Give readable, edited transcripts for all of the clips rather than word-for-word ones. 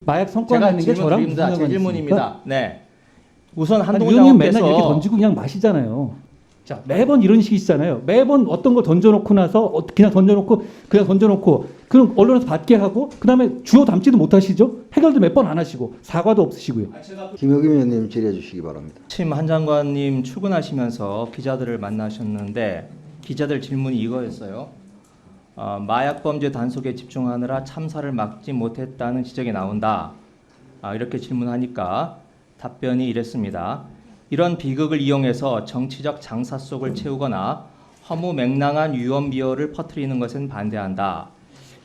마약 성과라는 게 저랑 무슨 제 상관이 질문입니다. 있습니까? 네. 우선 아니, 한동훈 의원님 맨날 이렇게 장관께서 던지고 그냥 마시잖아요. 자, 매번 이런 식이시잖아요. 매번 어떤 걸 던져놓고 나서 그냥 던져놓고 그럼 언론에서 받게 하고 그다음에 주워 담지도 못하시죠. 해결도 몇 번 안 하시고 사과도 없으시고요. 김효김 의원님 질의해 주시기 바랍니다. 아침 한 장관님 출근하시면서 기자들을 만나셨는데 기자들 질문이 이거였어요. 마약 범죄 단속에 집중하느라 참사를 막지 못했다는 지적이 나온다. 이렇게 질문하니까 답변이 이랬습니다. 이런 비극을 이용해서 정치적 장사 속을 채우거나 허무맹랑한 유언비어를 퍼뜨리는 것은 반대한다.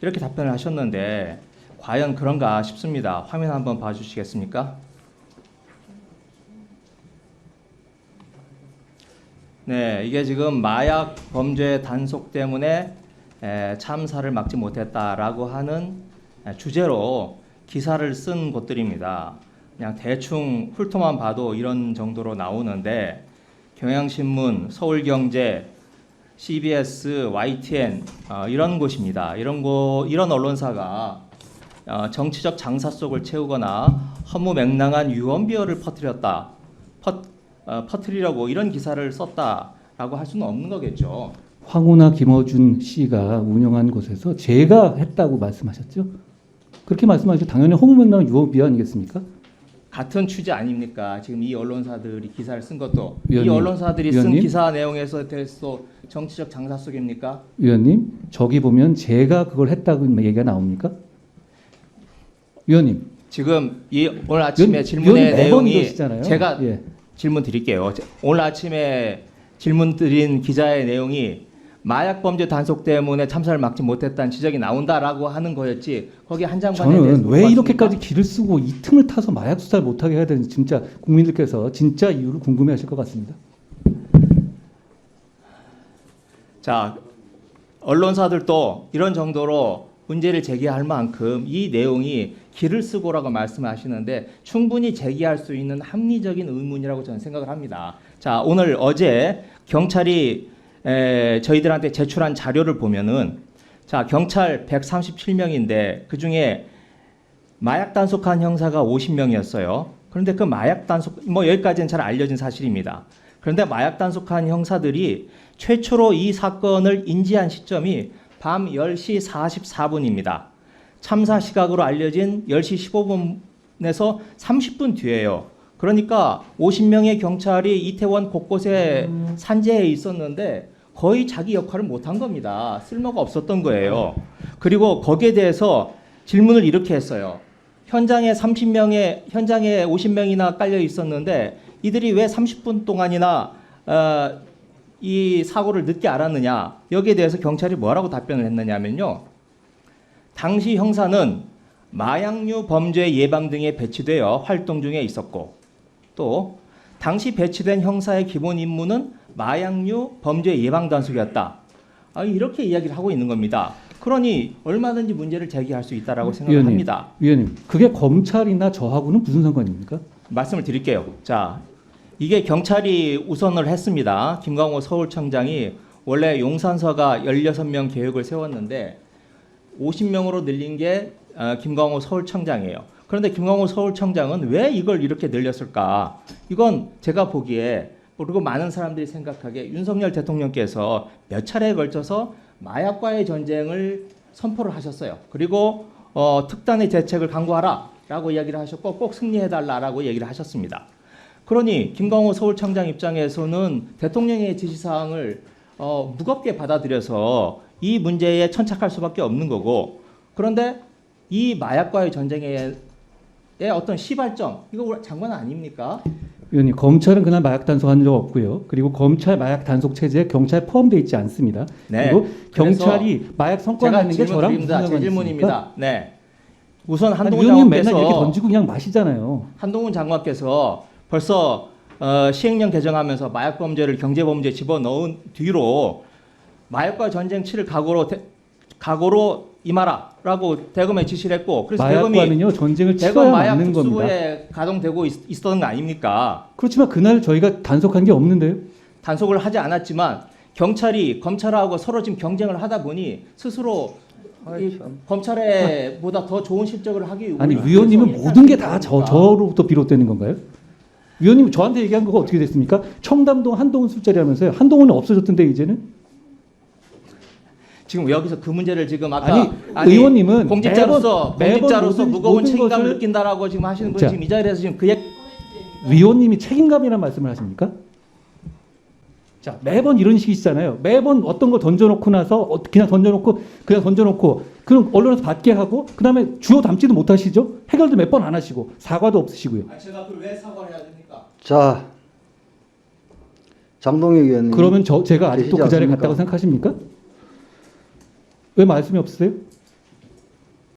이렇게 답변을 하셨는데 과연 그런가 싶습니다. 화면 한번 봐주시겠습니까? 네, 이게 지금 마약 범죄 단속 때문에 참사를 막지 못했다라고 하는 주제로 기사를 쓴 곳들입니다. 그냥 대충 훑어만 봐도 이런 정도로 나오는데 경향신문, 서울경제, CBS, YTN 이런 곳입니다. 이런 언론사가 정치적 장사 속을 채우거나 허무맹랑한 유언비어를 퍼뜨리려고 이런 기사를 썼다라고 할 수는 없는 거겠죠. 황우나 김어준 씨가 운영한 곳에서 제가 했다고 말씀하셨죠? 그렇게 말씀하시죠. 당연히 허무맹랑한 유언비어 아니겠습니까? 같은 취지 아닙니까? 지금 이 언론사들이 기사를 쓴 것도 위원님, 이 언론사들이 쓴 위원님? 기사 내용에서 대해서 정치적 장사 속입니까? 위원님, 저기 보면 제가 그걸 했다고 얘기가 나옵니까? 위원님, 지금 이 오늘 아침에 위원님 질문의 매번 내용이 이러시잖아요. 제가 예. 질문 드릴게요. 오늘 아침에 질문 드린 기자의 내용이 마약 범죄 단속 때문에 참사를 막지 못했다는 지적이 나온다라고 하는 거였지. 거기 한 장관에 대해서 저는 왜 물어봤습니까? 이렇게까지 길을 쓰고 이 틈을 타서 마약 수사를 못하게 해야 되는지 진짜 국민들께서 진짜 이유를 궁금해하실 것 같습니다. 자, 언론사들도 이런 정도로 문제를 제기할 만큼 이 내용이 길을 쓰고라고 말씀하시는데 충분히 제기할 수 있는 합리적인 의문이라고 저는 생각을 합니다. 자, 어제 경찰이 저희들한테 제출한 자료를 보면은 자, 경찰 137명인데 그 중에 마약 단속한 형사가 50명이었어요. 그런데 그 마약 단속 여기까지는 잘 알려진 사실입니다. 그런데 마약 단속한 형사들이 최초로 이 사건을 인지한 시점이 밤 10시 44분입니다. 참사 시각으로 알려진 10시 15분에서 30분 뒤에요. 그러니까 50명의 경찰이 이태원 곳곳에 산재해 있었는데 거의 자기 역할을 못한 겁니다. 쓸모가 없었던 거예요. 그리고 거기에 대해서 질문을 이렇게 했어요. 현장에 50명이나 깔려 있었는데 이들이 왜 30분 동안이나 이 사고를 늦게 알았느냐. 여기에 대해서 경찰이 뭐라고 답변을 했느냐면요. 당시 형사는 마약류 범죄 예방 등에 배치되어 활동 중에 있었고 또 당시 배치된 형사의 기본 임무는 마약류 범죄 예방 단속이었다. 이렇게 이야기를 하고 있는 겁니다. 그러니 얼마든지 문제를 제기할 수 있다라고 생각을 합니다. 위원님, 그게 검찰이나 저하고는 무슨 상관입니까? 말씀을 드릴게요. 자, 이게 경찰이 우선을 했습니다. 김광호 서울청장이 원래 용산서가 16명 계획을 세웠는데 50명으로 늘린 게 김광호 서울청장이에요. 그런데 김광호 서울청장은 왜 이걸 이렇게 늘렸을까? 이건 제가 보기에 그리고 많은 사람들이 생각하기에 윤석열 대통령께서 몇 차례에 걸쳐서 마약과의 전쟁을 선포를 하셨어요. 그리고 특단의 대책을 강구하라라고 이야기를 하셨고 꼭 승리해달라라고 얘기를 하셨습니다. 그러니 김광호 서울청장 입장에서는 대통령의 지시사항을 무겁게 받아들여서 이 문제에 천착할 수밖에 없는 거고 그런데 이 마약과의 전쟁의 어떤 시발점 이거 장관 아닙니까? 위원님, 검찰은 그날 마약 단속한 적 없고요. 그리고 검찰 마약 단속 체제에 경찰 포함되어 있지 않습니다. 네. 그리고 경찰이 마약 성과라는 게 저랑 무슨 제 상관이 질문입니다. 있습니까? 네. 우선 한동훈 위원님 맨날 이렇게 장관께서 던지고 그냥 마시잖아요. 한동훈 장관께서 벌써 시행령 개정하면서 마약 범죄를 경제 범죄에 집어넣은 뒤로 마약과 전쟁 치를 각오로 임하라라고 대검에 지시를 했고 그래서 마약과는요 전쟁을 대검 치러야 마약 맞는 겁니다. 특수부에 가동되고 있었던 거 아닙니까? 그렇지만 그날 저희가 단속한 게 없는데요. 단속을 하지 않았지만 경찰이 검찰하고 서로 지금 경쟁을 하다 보니 스스로 이 검찰에보다 더 좋은 실적을 하기 위해 아니 위원님은 모든 게 다 저로부터 비롯되는 건가요? 위원님 저한테 얘기한 거가 어떻게 됐습니까? 청담동 한동훈 술자리하면서요. 한동훈은 없어졌던데 이제는? 지금 여기서 그 문제를 지금 아까 의원님은 공직자로서 매번 공직자로서 무거운 모든 책임감을 것을- 느낀다라고 지금 하시는 분이 자, 지금 이 자리에서 지금 그 얘기 위원님이 책임감이라는 말씀을 하십니까? 자, 매번 이런 식이시잖아요. 매번 어떤 걸 던져놓고 나서 그냥 던져놓고 그럼 언론에서 받게 하고 그다음에 주워 담지도 못하시죠? 해결도 몇 번 안 하시고 사과도 없으시고요. 제가 그걸 왜 사과를 해야 됩니까? 자, 장동혁 의원님. 그러면 제가 아직도 그 자리에 계시지 갔다고 않습니까? 생각하십니까? 왜 말씀이 없으세요?